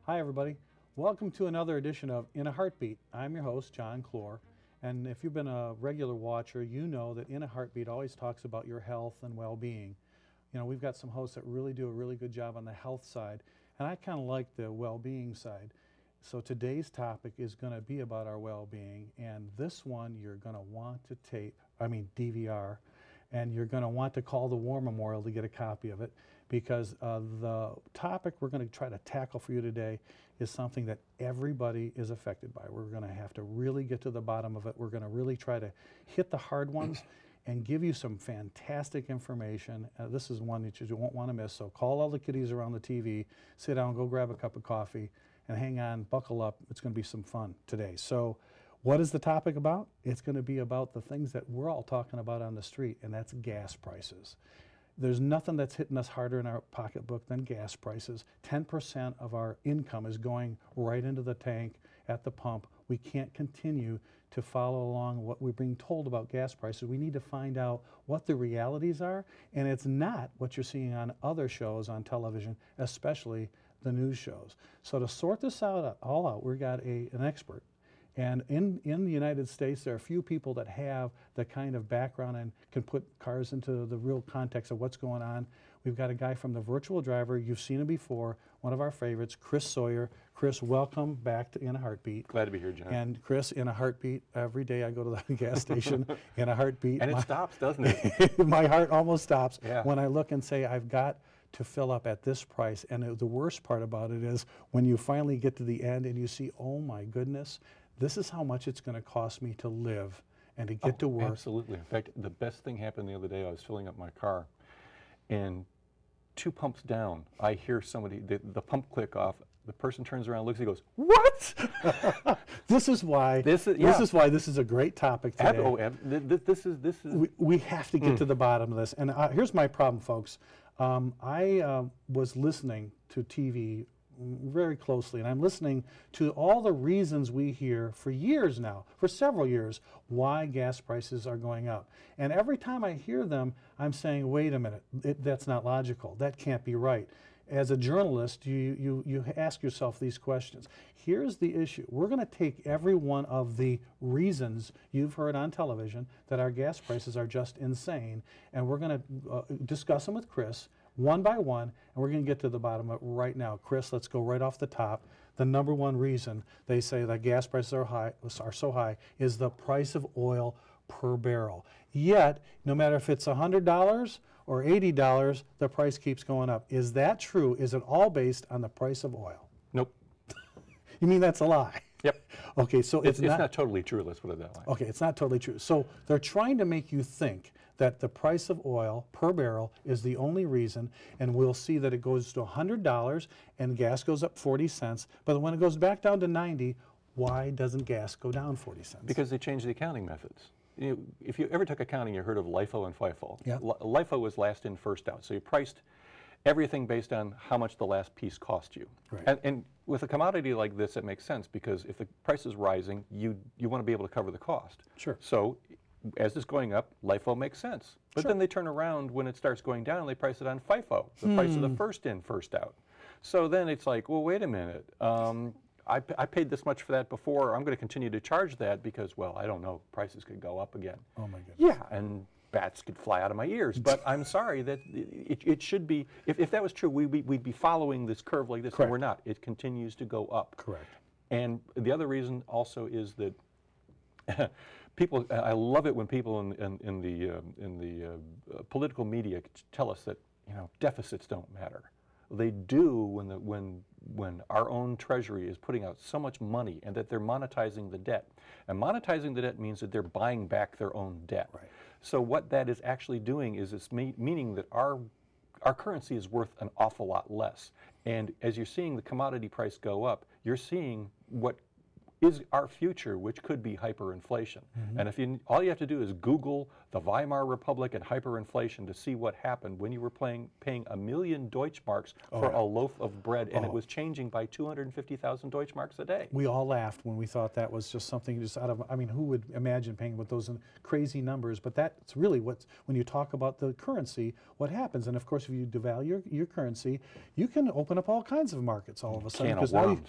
Hi everybody, welcome to another edition of In a Heartbeat. I'm your host, John Clor, and if you've been a regular watcher, you know that In a Heartbeat always talks about your health and well-being. You know, we've got some hosts that really do a really good job on the health side, and I kind of like the well-being side. So today's topic is going to be about our well-being, and this one you're going to want to DVR, and you're going to want to call the War Memorial to get a copy of it, because the topic we're going to try to tackle for you today is something that everybody is affected by. We're going to have to really get to the bottom of it. We're going to really try to hit the hard ones and give you some fantastic information. This is one that you won't want to miss, so call all the kiddies around the TV, sit down, go grab a cup of coffee, and hang on, buckle up. It's going to be some fun today. So what is the topic about? It's going to be about the things that we're all talking about on the street, and that's gas prices. There's nothing that's hitting us harder in our pocketbook than gas prices. 10% of our income is going right into the tank at the pump. We can't continue to follow along what we're being told about gas prices. We need to find out what the realities are, and it's not what you're seeing on other shows on television, especially the news shows. So to sort this all out, we've got an expert. And in the United States, there are a few people that have the kind of background and can put cars into the real context of what's going on. We've got a guy from the Virtual Driver. You've seen him before, one of our favorites, Chris Sawyer. Chris, welcome back to In a Heartbeat. Glad to be here, John. And Chris, in a heartbeat, every day I go to the gas station, in a heartbeat. And it stops, doesn't it? My heart almost stops yeah. when I look and say, I've got to fill up at this price. And the worst part about it is when you finally get to the end and you see, oh my goodness, this is how much it's going to cost me to live and to get to work. Absolutely. In fact, the best thing happened the other day. I was filling up my car, and 2 pumps down, I hear somebody, the pump click off. The person turns around, looks, and goes, "What?" This is why. This is why this is a great topic today. This is. We have to get to the bottom of this. And here's my problem, folks. I was listening to TV very closely, and I'm listening to all the reasons we hear for years now, for several years, why gas prices are going up. And every time I hear them, I'm saying, wait a minute, that's not logical. That can't be right. As a journalist, you ask yourself these questions. Here's the issue. We're going to take every one of the reasons you've heard on television that our gas prices are just insane, and we're going to discuss them with Chris one by one, and we're going to get to the bottom of it right now. Chris, let's go right off the top. The number one reason they say that gas prices are so high is the price of oil per barrel. Yet, no matter if it's $100 or $80, the price keeps going up. Is that true? Is it all based on the price of oil? Nope. You mean that's a lie? Yep. Okay, so it's not totally true, let's put it that way. Okay, it's not totally true. So they're trying to make you think that the price of oil per barrel is the only reason, and we'll see that it goes to $100 and gas goes up 40 cents, but when it goes back down to 90, why doesn't gas go down 40 cents? Because they changed the accounting methods. If you ever took accounting, you heard of LIFO and FIFO. Yeah. LIFO was last in, first out. So you priced everything based on how much the last piece cost you. Right. And with a commodity like this, it makes sense because if the price is rising, you want to be able to cover the cost. Sure. So as it's going up, LIFO makes sense. But Sure. then they turn around when it starts going down, they price it on FIFO, the price of the first in, first out. So then it's like, well, wait a minute. I paid this much for that before. I'm going to continue to charge that because, well, I don't know, prices could go up again. Oh my goodness. Yeah, and bats could fly out of my ears. But I'm sorry that it should be. If that was true, we'd be following this curve like this. Correct. And we're not. It continues to go up. Correct. And the other reason also is that people. I love it when people in the political media tell us that deficits don't matter. They do when our own Treasury is putting out so much money and that they're monetizing the debt. And monetizing the debt means that they're buying back their own debt. Right. So what that is actually doing is it's meaning that our currency is worth an awful lot less. And as you're seeing the commodity price go up, you're seeing what is our future, which could be hyperinflation. And if all you have to do is Google the Weimar Republic and hyperinflation to see what happened when you were paying $1 million Deutschmarks for a loaf of bread, and it was changing by 250,000 Deutschmarks a day. We all laughed when we thought that was just something just out of, I mean, who would imagine paying with those crazy numbers? But that's really what's, when you talk about the currency, what happens. And of course, if you devalue your currency, you can open up all kinds of markets all of a sudden. Can of worms.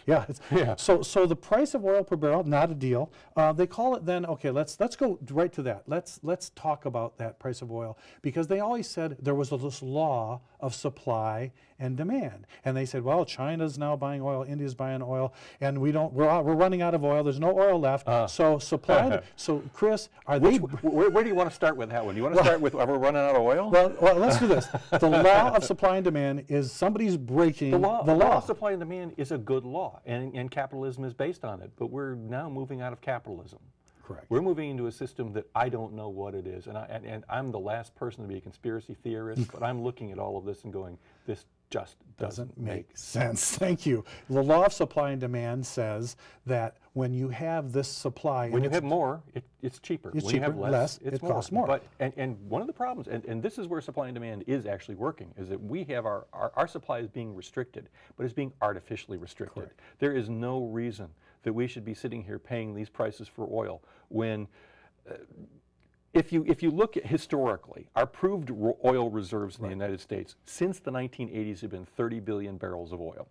So the price of oil per barrel, not a deal. They call it then, okay, let's go right to that. Let's talk about that price of oil, because they always said there was this law of supply and demand. And they said, well, China's now buying oil, India's buying oil, and we're running out of oil. There's no oil left. So supply. So Chris, are they? Where do you want to start with that one? Do you want to start with we're running out of oil? Well, let's do this. The law of supply and demand is somebody's breaking the law. The law of supply and demand is a good law, and capitalism is based on it. But we're now moving out of capitalism. Correct. We're moving into a system that I don't know what it is, and I'm the last person to be a conspiracy theorist, but I'm looking at all of this and going, this just doesn't make sense. Thank you. The law of supply and demand says that when you have this supply, when you have more, it's cheaper. It's when cheaper, you have less, it costs more. But and one of the problems, and this is where supply and demand is actually working, is that we have our supply is being restricted, but it's being artificially restricted. Correct. There is no reason that we should be sitting here paying these prices for oil when if you look at historically, our proved oil reserves in the United States since the 1980s have been 30 billion barrels of oil.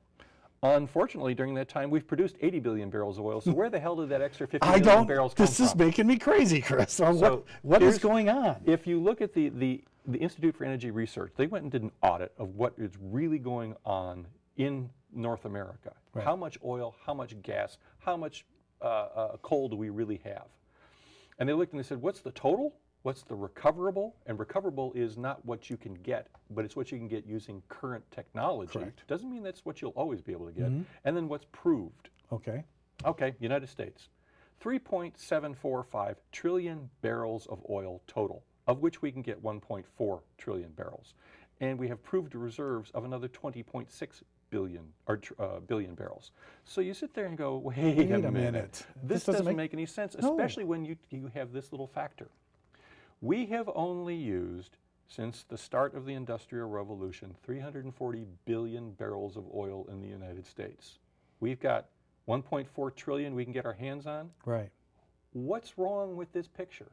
Unfortunately, during that time, we've produced 80 billion barrels of oil. So where the hell did that extra 50 billion barrels come from? This is making me crazy, Chris. So what is going on? If you look at the Institute for Energy Research, they went and did an audit of what is really going on in North America. Right. How much oil, how much gas, how much coal do we really have? And they looked and they said, what's the total? What's the recoverable? And recoverable is not what you can get, but it's what you can get using current technology. Correct. Doesn't mean that's what you'll always be able to get. And then what's proved. Okay. Okay, United States. 3.745 trillion barrels of oil total, of which we can get 1.4 trillion barrels. And we have proved reserves of another 20.6 billion barrels. So you sit there and go, wait a minute. This doesn't make any sense, especially when you have this little factor. We have only used, since the start of the Industrial Revolution, 340 billion barrels of oil in the United States. We've got 1.4 trillion we can get our hands on. Right. What's wrong with this picture?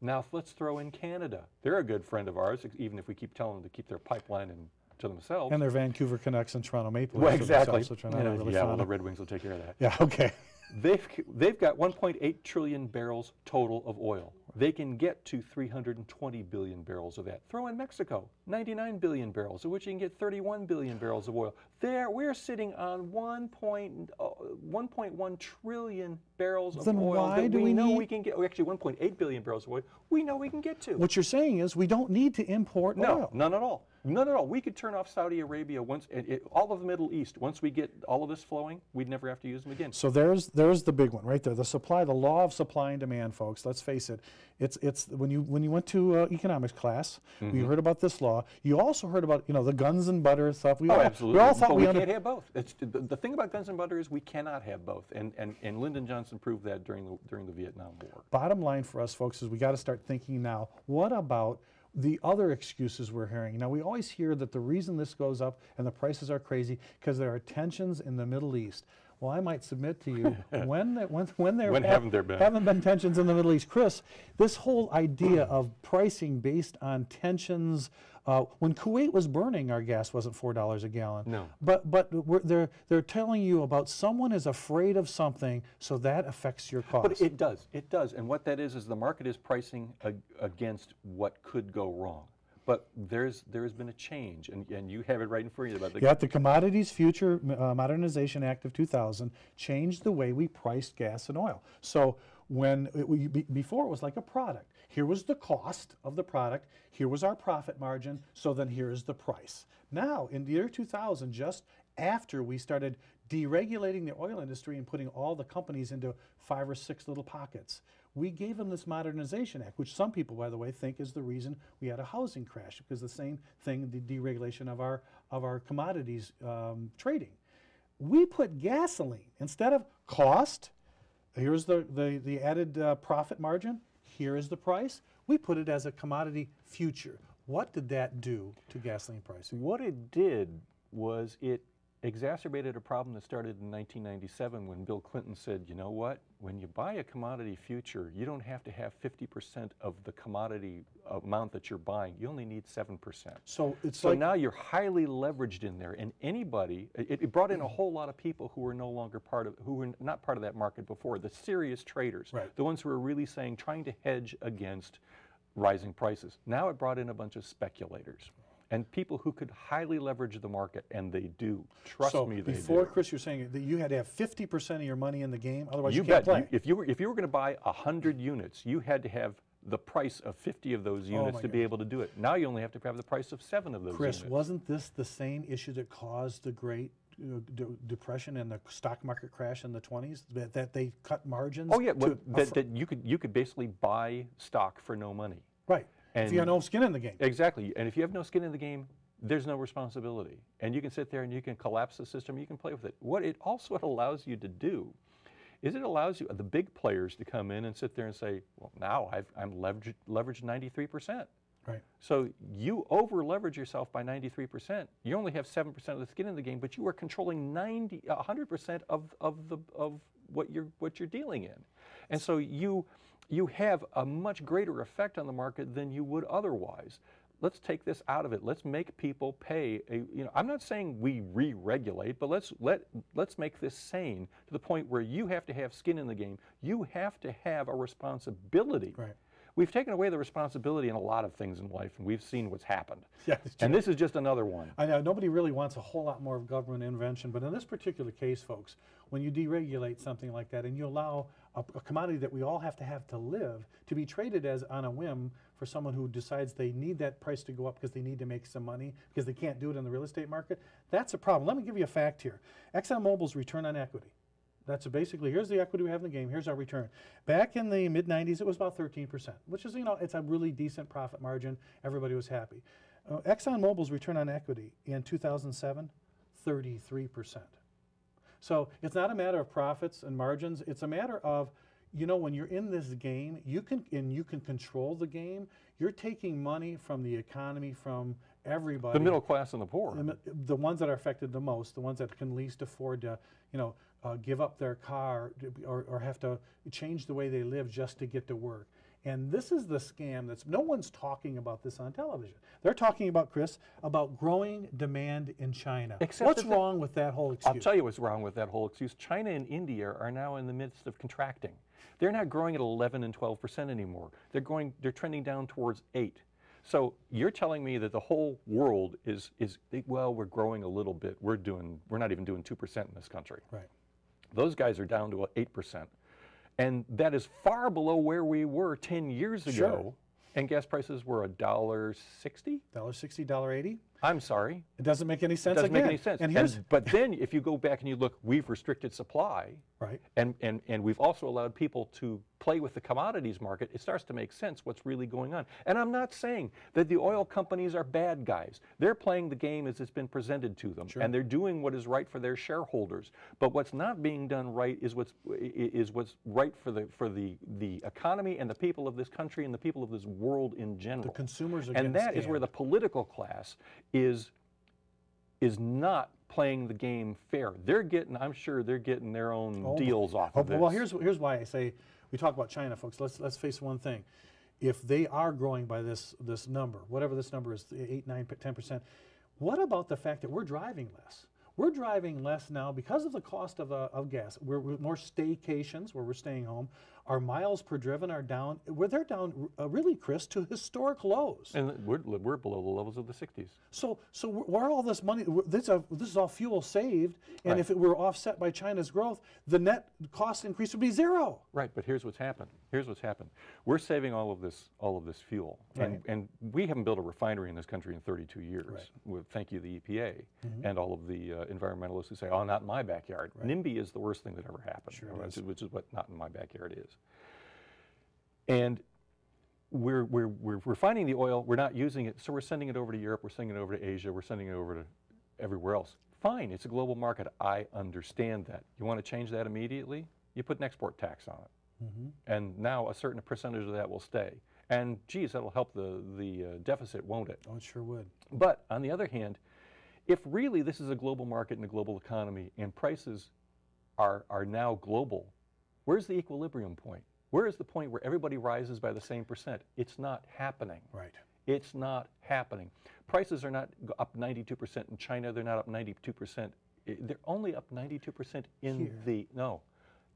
Now let's throw in Canada. They're a good friend of ours, even if we keep telling them to keep their pipeline to themselves. And their Vancouver Canucks and Toronto Maple Leafs. Well, exactly. Which are not really well, the Red Wings will take care of that. Yeah, okay. They've got 1.8 trillion barrels total of oil. They can get to 320 billion barrels of that. Throw in Mexico, 99 billion barrels, of which you can get 31 billion barrels of oil. We're sitting on 1.1 trillion barrels of oil that we know we can get. Actually, 1.8 billion barrels of oil we know we can get to. What you're saying is we don't need to import oil. None at all. None at all. We could turn off Saudi Arabia once, all of the Middle East. Once we get all of this flowing, we'd never have to use them again. So there's the big one right there. The supply, the law of supply and demand, folks. Let's face it. It's when you went to economics class, you heard about this law. You also heard about the guns and butter stuff. Absolutely. We all thought we can't have both. The thing about guns and butter is we cannot have both, and Lyndon Johnson proved that during the Vietnam War. Bottom line for us, folks, is we got to start thinking now. What about the other excuses we're hearing? Now, we always hear that the reason this goes up and the prices are crazy because there are tensions in the Middle East. Well, I might submit to you, when haven't there been tensions in the Middle East? Chris, this whole idea of pricing based on tensions, when Kuwait was burning, our gas wasn't $4 a gallon. No. But they're telling you about someone is afraid of something, so that affects your cost. But it does. And what that is the market is pricing against what could go wrong. But there has been a change, and you have it right in front of you about the Commodities Future Modernization Act of 2000 changed the way we priced gas and oil. So before it was like a product. Here was the cost of the product. Here was our profit margin. So then here is the price. Now, in the year 2000, just after we started deregulating the oil industry and putting all the companies into 5 or 6 little pockets, we gave them this Modernization Act, which some people, by the way, think is the reason we had a housing crash, because the same thing, the deregulation of our commodities trading. We put gasoline, instead of cost, here's the added profit margin, here is the price, we put it as a commodity future. What did that do to gasoline pricing? What it did was it exacerbated a problem that started in 1997 when Bill Clinton said, you know what, when you buy a commodity future, you don't have to have 50% of the commodity amount that you're buying. You only need 7%. So it's so like, now you're highly leveraged in there, and anybody, it brought in a whole lot of people who were no longer who were not part of that market before, the serious traders, right, the ones who were really trying to hedge against rising prices. Now it brought in a bunch of speculators and people who could highly leverage the market, and they do. Trust me, they do. Before, Chris, you're saying that you had to have 50% of your money in the game, otherwise you can't play. If you were going to buy 100 units, you had to have the price of 50 of those units to be able to do it. Now you only have to have the price of 7 of those Chris, units. wasn't this the same issue that caused the Great Depression and the stock market crash in the 20s? That they cut margins? Oh yeah, that you could basically buy stock for no money. Right. And if you have no skin in the game. Exactly. And if you have no skin in the game, there's no responsibility. And you can sit there and you can collapse the system, you can play with it. What it also allows you to do is it allows you, the big players, to come in and sit there and say, well, now I'm leveraged 93%. Right. So you over leverage yourself by 93%. You only have 7% of the skin in the game, but you are controlling 100% of what you're dealing in. And so you have a much greater effect on the market than you would otherwise. Let's take this out of it. Let's make people pay I'm not saying we re-regulate, but let's make this sane to the point where you have to have skin in the game. You have to have a responsibility. Right. We've taken away the responsibility in a lot of things in life, and we've seen what's happened. Yeah, and this is just another one. I know nobody really wants a whole lot more of government intervention, but in this particular case, folks, when you deregulate something like that and you allow a commodity that we all have to live to be traded as on a whim for someone who decides they need that price to go up because they need to make some money because they can't do it in the real estate market, that's a problem. Let me give you a fact here. ExxonMobil's return on equity. That's basically, here's the equity we have in the game, here's our return. Back in the mid-90s, it was about 13%, which is, it's a really decent profit margin. Everybody was happy. ExxonMobil's return on equity in 2007, 33%. So it's not a matter of profits and margins, it's a matter of, when you're in this game, you can control the game. You're taking money from the economy, from everybody. The middle class and the poor. The ones that are affected the most, the ones that can least afford to, give up their car or have to change the way they live just to get to work. And this is the scam no one's talking about this on television. They're talking about, Chris, about growing demand in China. What's wrong with that whole excuse? I'll tell you what's wrong with that whole excuse. China and India are now in the midst of contracting. They're not growing at 11 and 12% anymore. They're trending down towards 8%. So you're telling me that the whole world is well, we're growing a little bit. We're not even doing 2% in this country. Right. Those guys are down to 8%. And that is far below where we were 10 years ago. Sure. And gas prices were $1.60? $1.60, $1.80? I'm sorry. It doesn't make any sense. It doesn't make any sense. But then if you go back and you look, we've restricted supply. Right. And we've also allowed people to play with the commodities market. It starts to make sense what's really going on. And I'm not saying that the oil companies are bad guys. They're playing the game as it's been presented to them. Sure. And they're doing what is right for their shareholders. But what's not being done right is what's right for the economy and the people of this country and the people of this world in general. The consumers are getting scammed. And that is where the political class is not playing the game fair. I'm sure they're getting their own deals off of this. Well, here's why I say, we talk about China, folks. Let's face one thing. If they are growing by this number, whatever this number is, 8, 9, 10%, what about the fact that we're driving less? We're driving less now because of the cost of gas. We're more staycations where we're staying home. Our miles per driven are down. They're down, really, Chris, to historic lows. And we're below the levels of the 60s. So where all this money, this is all fuel saved, and right. If it were offset by China's growth, the net cost increase would be zero. Right, but here's what's happened. We're saving all of this fuel, right. and we haven't built a refinery in this country in 32 years. Right. Thank you, the EPA, and all of the environmentalists who say, "Oh, not in my backyard." Right. NIMBY is the worst thing that ever happened, sure which is what not in my backyard is. And we're refining the oil, we're not using it, so we're sending it over to Europe, we're sending it over to Asia, we're sending it over to everywhere else. Fine, it's a global market. I understand that. You want to change that immediately? You put an export tax on it. Mm-hmm. And now a certain percentage of that will stay. And geez, that'll help the deficit, won't it? Oh, it sure would. But on the other hand, if really this is a global market and a global economy and prices are now global, where's the equilibrium point? Where is the point where everybody rises by the same percent? It's not happening. Right. It's not happening. Prices are not up 92% in China. They're not up 92%. They're only up 92% in Here.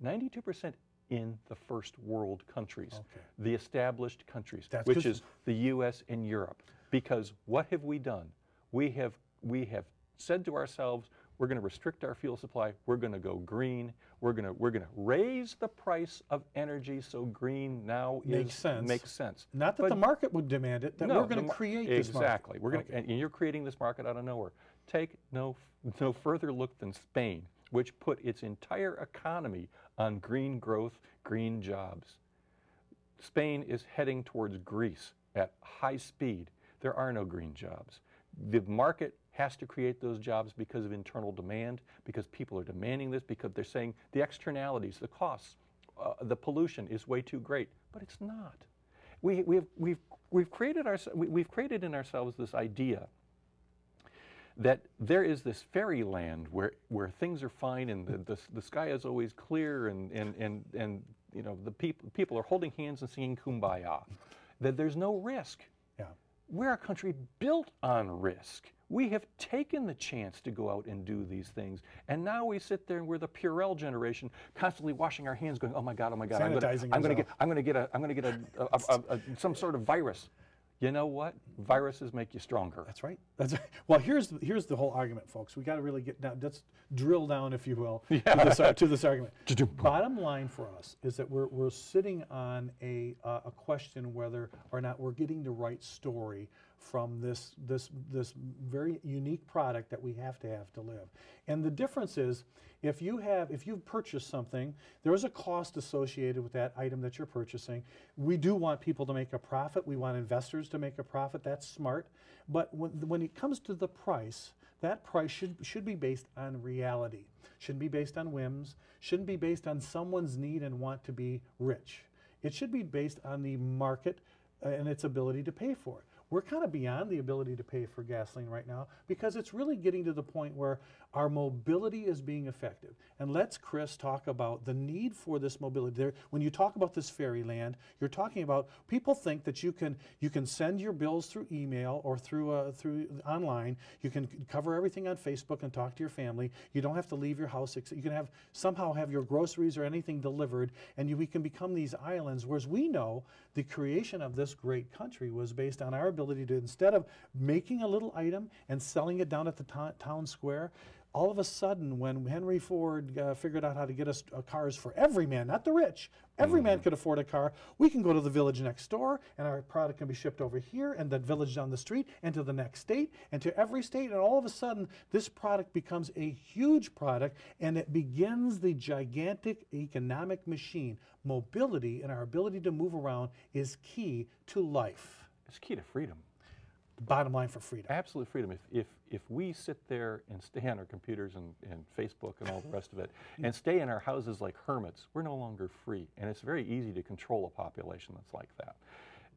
92% in the first world countries, Okay. the established countries, That's which is the U.S. and Europe. Because what have we done? We have said to ourselves, we're going to restrict our fuel supply. We're going to go green. We're going to raise the price of energy so green now makes sense. Not that the market would demand it. That we're going to create this market. Exactly. We're going to, and you're creating this market out of nowhere. Take no further look than Spain, which put its entire economy on green growth, green jobs. Spain is heading towards Greece at high speed. There are no green jobs. The market has to create those jobs because of internal demand, because people are demanding this, because they're saying the externalities, the costs, the pollution is way too great, but it's not. We've created in ourselves this idea that there is this fairyland where things are fine and the sky is always clear and you know the people are holding hands and singing Kumbaya, that there's no risk. Yeah. We're a country built on risk. We have taken the chance to go out and do these things, and now we sit there and we're the Purell generation, constantly washing our hands, going, "Oh my God, oh my God, I'm going to get some sort of virus." You know what? Viruses make you stronger. That's right. That's right. Well, here's the whole argument, folks. We got to really get down. Let's drill down, if you will, to this argument. Bottom line for us is that we're sitting on a question whether or not we're getting the right story from this very unique product that we have to live. And the difference is, if you've purchased something, there is a cost associated with that item that you're purchasing. We do want people to make a profit. We want investors to make a profit. That's smart. But when it comes to the price, that price should be based on reality. Shouldn't be based on whims. Shouldn't be based on someone's need and want to be rich. It should be based on the market and its ability to pay for it. We're kind of beyond the ability to pay for gasoline right now because it's really getting to the point where our mobility is being affected. And let's, Chris, talk about the need for this mobility. When you talk about this fairyland, you're talking about people think that you can send your bills through email or through online. You can cover everything on Facebook and talk to your family. You don't have to leave your house. You can somehow have your groceries or anything delivered, and we can become these islands. Whereas we know the creation of this great country was based on our ability to, instead of making a little item and selling it down at the town square, all of a sudden, when Henry Ford figured out how to get us cars for every man, not the rich, every man could afford a car, we can go to the village next door, and our product can be shipped over here, and that village down the street, and to the next state, and to every state, and all of a sudden, this product becomes a huge product, and it begins the gigantic economic machine. Mobility and our ability to move around is key to life. It's key to freedom. Bottom line for freedom. Absolute freedom. If we sit there and stay on our computers and Facebook and all the rest of it, and stay in our houses like hermits, we're no longer free. And it's very easy to control a population that's like that.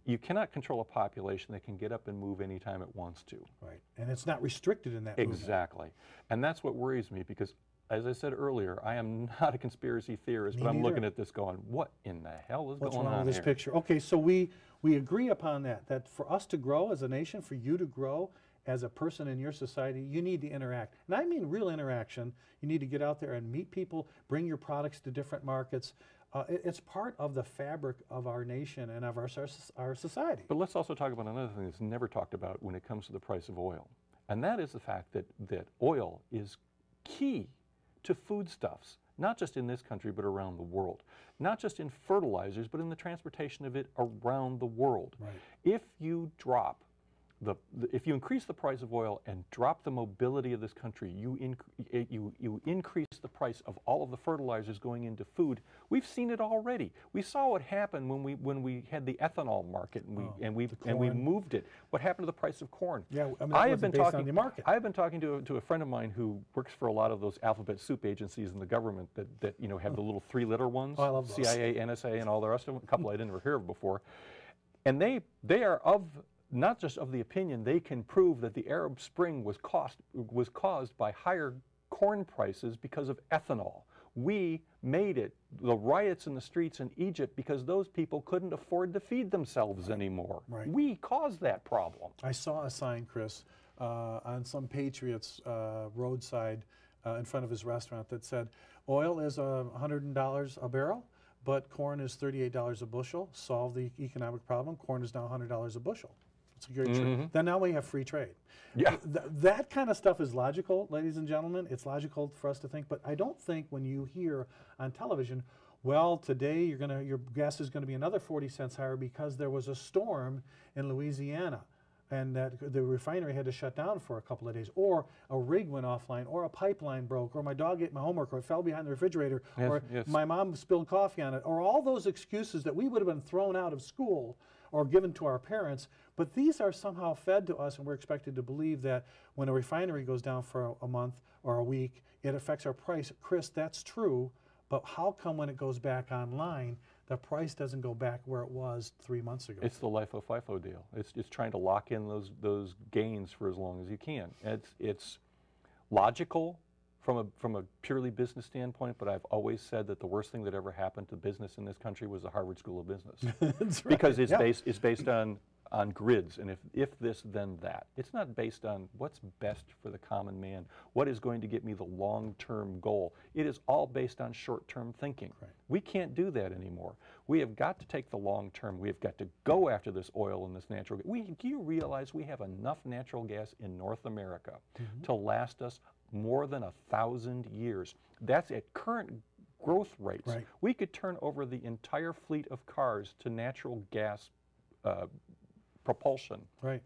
You cannot control a population that can get up and move anytime it wants to. Right. And it's not restricted in that Exactly. movement. And that's what worries me, because as I said earlier, I am not a conspiracy theorist, but I'm looking at this going, what in the hell is going on here? What's wrong with this picture? Okay, so we agree upon that for us to grow as a nation, for you to grow as a person in your society, you need to interact. And I mean real interaction. You need to get out there and meet people, bring your products to different markets. It's part of the fabric of our nation and of our society. But let's also talk about another thing that's never talked about when it comes to the price of oil. And that is the fact that oil is key to foodstuffs, not just in this country, but around the world. Not just in fertilizers, but in the transportation of it around the world. Right. If you drop if you increase the price of oil and drop the mobility of this country, you increase the price of all of the fertilizers going into food. We've seen it already. We saw what happened when we had the ethanol market and we moved it. What happened to the price of corn? Yeah, I mean, that wasn't based on the market. I have been talking to a friend of mine who works for a lot of those alphabet soup agencies in the government that have the little 3-liter ones. Oh, I love those. CIA, NSA, and all the rest of them. A couple I didn't ever hear of before, and they are not just of the opinion, they can prove that the Arab Spring was caused by higher corn prices because of ethanol. We made it, the riots in the streets in Egypt, because those people couldn't afford to feed themselves anymore. Right. We caused that problem. I saw a sign, Chris, on some Patriots roadside in front of his restaurant that said, oil is $100 a barrel, but corn is $38 a bushel. Solve the economic problem. Corn is now $100 a bushel. Then now we have free trade. Yeah. That kind of stuff is logical, ladies and gentlemen. It's logical for us to think, but I don't think when you hear on television, well, today your gas is going to be another 40 cents higher because there was a storm in Louisiana and that the refinery had to shut down for a couple of days, or a rig went offline, or a pipeline broke, or my dog ate my homework, or it fell behind the refrigerator, or my mom spilled coffee on it, or all those excuses that we would have been thrown out of school or given to our parents, but these are somehow fed to us, and we're expected to believe that when a refinery goes down for a month or a week, it affects our price. Chris, that's true, but how come when it goes back online, the price doesn't go back where it was 3 months ago? It's the LIFO-FIFO deal. It's trying to lock in those gains for as long as you can. It's logical from a purely business standpoint, but I've always said that the worst thing that ever happened to business in this country was the Harvard School of Business. That's right. Because it's based on grids, and if this, then that. It's not based on what's best for the common man, what is going to get me the long-term goal. It is all based on short-term thinking. Right. We can't do that anymore. We have got to take the long-term. We have got to go after this oil and this natural gas. Do you realize we have enough natural gas in North America to last us more than 1,000 years? That's at current growth rates. Right. We could turn over the entire fleet of cars to natural gas propulsion. Right.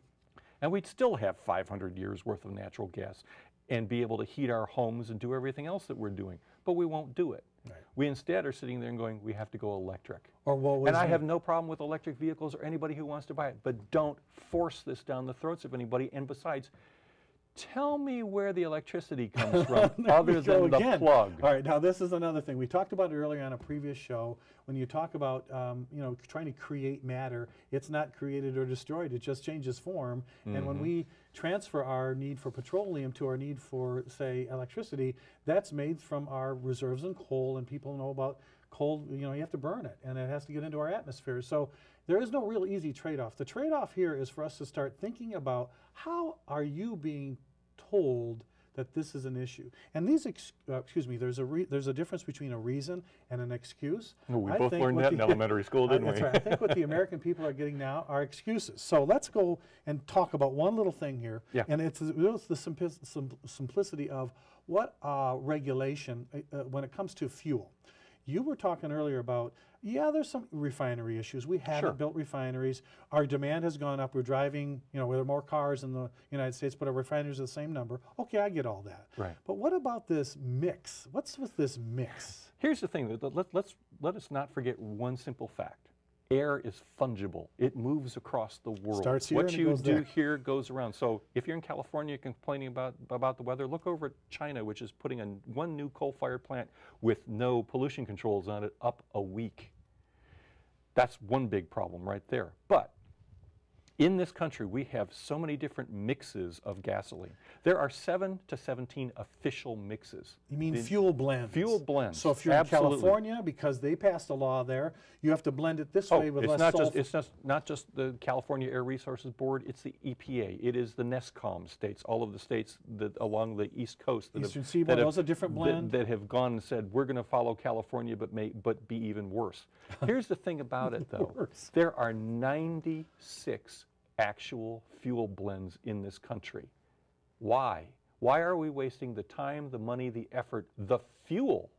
And we'd still have 500 years worth of natural gas and be able to heat our homes and do everything else that we're doing. But we won't do it. Right. We instead are sitting there and going, we have to go electric. And I have no problem with electric vehicles or anybody who wants to buy it, but don't force this down the throats of anybody. And besides, tell me where the electricity comes from other than the plug. All right, now this is another thing. We talked about it earlier on a previous show. When you talk about trying to create matter, it's not created or destroyed. It just changes form. And when we transfer our need for petroleum to our need for, say, electricity, that's made from our reserves in coal. And people know about coal. You have to burn it, and it has to get into our atmosphere. So there is no real easy trade-off. The trade-off here is for us to start thinking about how are you being told that this is an issue. And these, there's a difference between a reason and an excuse. Well, we both learned that in elementary school, didn't we? That's right. I think what the American people are getting now are excuses. So let's go and talk about one little thing here. Yeah. And it's the simplicity of what regulation when it comes to fuel. You were talking earlier about, there's some refinery issues. We haven't built refineries. Our demand has gone up. We're driving, there are more cars in the United States, but our refineries are the same number. Okay, I get all that. Right. But what about this mix? What's with this mix? Here's the thing. Let us not forget one simple fact. Air is fungible. It moves across the world. Starts here what and you goes do there. Here goes around. So if you're in California complaining about the weather, look over at China, which is putting one new coal-fired plant with no pollution controls on it up a week. That's one big problem right there. But in this country, we have so many different mixes of gasoline. There are 7 to 17 official mixes. You mean fuel blends? Fuel blends. So if you're in California, because they passed a law there, you have to blend it this way with less sulfur. It's not just the California Air Resources Board, it's the EPA. It is the NESCOM states, all of the states along the East Coast those are different blend? that have gone and said, we're going to follow California but be even worse. Here's the thing about it, though. There are 96 actual fuel blends in this country. Why? Why are we wasting the time, the money, the effort, the fuel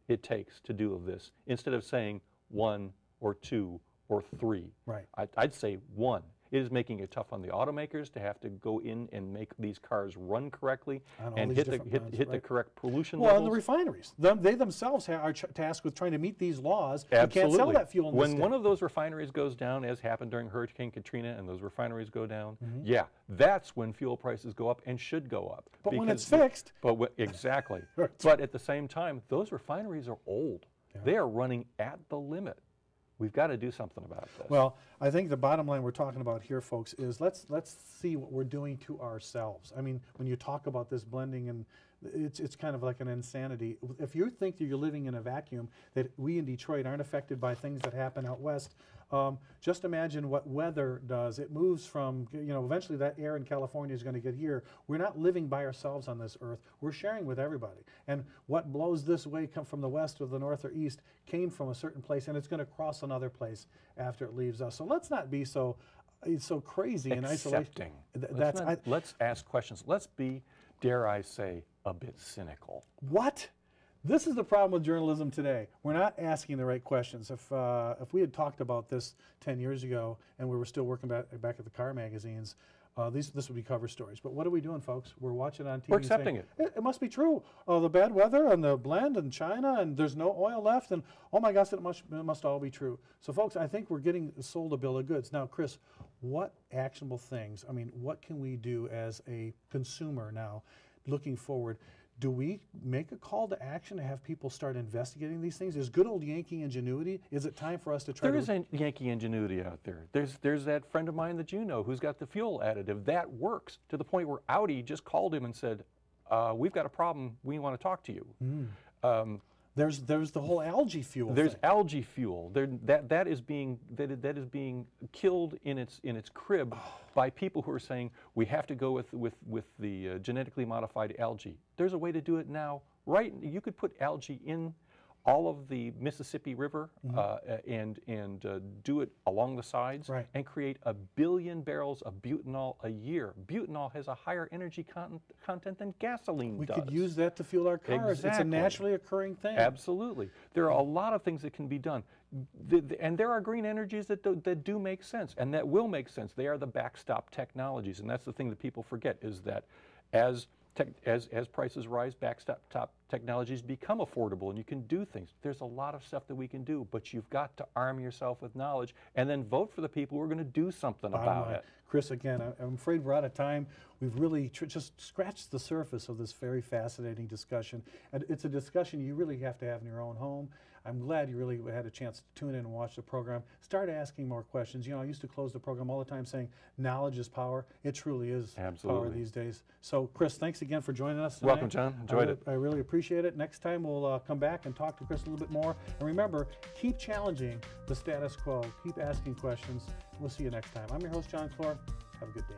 it takes to do this instead of saying 1 or 2 or 3? Right. I'd say 1. It is making it tough on the automakers to have to go in and make these cars run correctly and hit the correct pollution levels. Well, and the refineries, they themselves are tasked with trying to meet these laws. Absolutely. You can't sell that fuel in When one of those refineries goes down, as happened during Hurricane Katrina, and those refineries go down, yeah, that's when fuel prices go up and should go up. But when it's fixed. Exactly. But at the same time, those refineries are old. Yeah. They are running at the limit. We've got to do something about this. Well, I think the bottom line we're talking about here, folks, is let's see what we're doing to ourselves. I mean, when you talk about this blending, and it's kind of like an insanity. If you think that you're living in a vacuum, that we in Detroit aren't affected by things that happen out west, just imagine what weather does. It moves from, eventually that air in California is going to get here. We're not living by ourselves on this earth. We're sharing with everybody. And what blows this way come from the west or the north or east came from a certain place, and it's going to cross another place after it leaves us. So let's not be so crazy in isolation. Let's ask questions. Let's be, dare I say, a bit cynical. What? This is the problem with journalism today. We're not asking the right questions. If we had talked about this 10 years ago and we were still working back at the car magazines, this would be cover stories. But what are we doing, folks? We're watching on TV. We're accepting it. It must be true. The bad weather and the blend in China, and there's no oil left, and oh my gosh, it must all be true. So, folks, I think we're getting sold a bill of goods. Now, Chris, what actionable things, what can we do as a consumer now, looking forward? Do we make a call to action to have people start investigating these things? Is good old Yankee ingenuity? Is it time for us to try There is Yankee ingenuity out there. There's that friend of mine that you know who's got the fuel additive. That works to the point where Audi just called him and said, we've got a problem. We want to talk to you. There's the whole algae fuel. There's algae fuel. That is being killed in its crib by people who are saying we have to go with the genetically modified algae. There's a way to do it now. Right? You could put algae in all of the Mississippi River and do it along the sides and create 1 billion barrels of butanol a year. Butanol has a higher energy content than gasoline does. We could use that to fuel our cars. Exactly. It's a naturally occurring thing. Absolutely. There are a lot of things that can be done. And there are green energies that do make sense and that will make sense. They are the backstop technologies. And that's the thing that people forget, is that as prices rise, backstop technologies become affordable and you can do things. There's a lot of stuff that we can do, but you've got to arm yourself with knowledge and then vote for the people who are going to do something about it. Chris, again, I'm afraid we're out of time. We've really just scratched the surface of this very fascinating discussion. And it's a discussion you really have to have in your own home. I'm glad you really had a chance to tune in and watch the program. Start asking more questions. I used to close the program all the time saying knowledge is power. It truly is power these days. So, Chris, thanks again for joining us tonight. Welcome, John. Enjoyed it. I really appreciate it. Next time we'll come back and talk to Chris a little bit more. And remember, keep challenging the status quo. Keep asking questions. We'll see you next time. I'm your host, John Clor. Have a good day.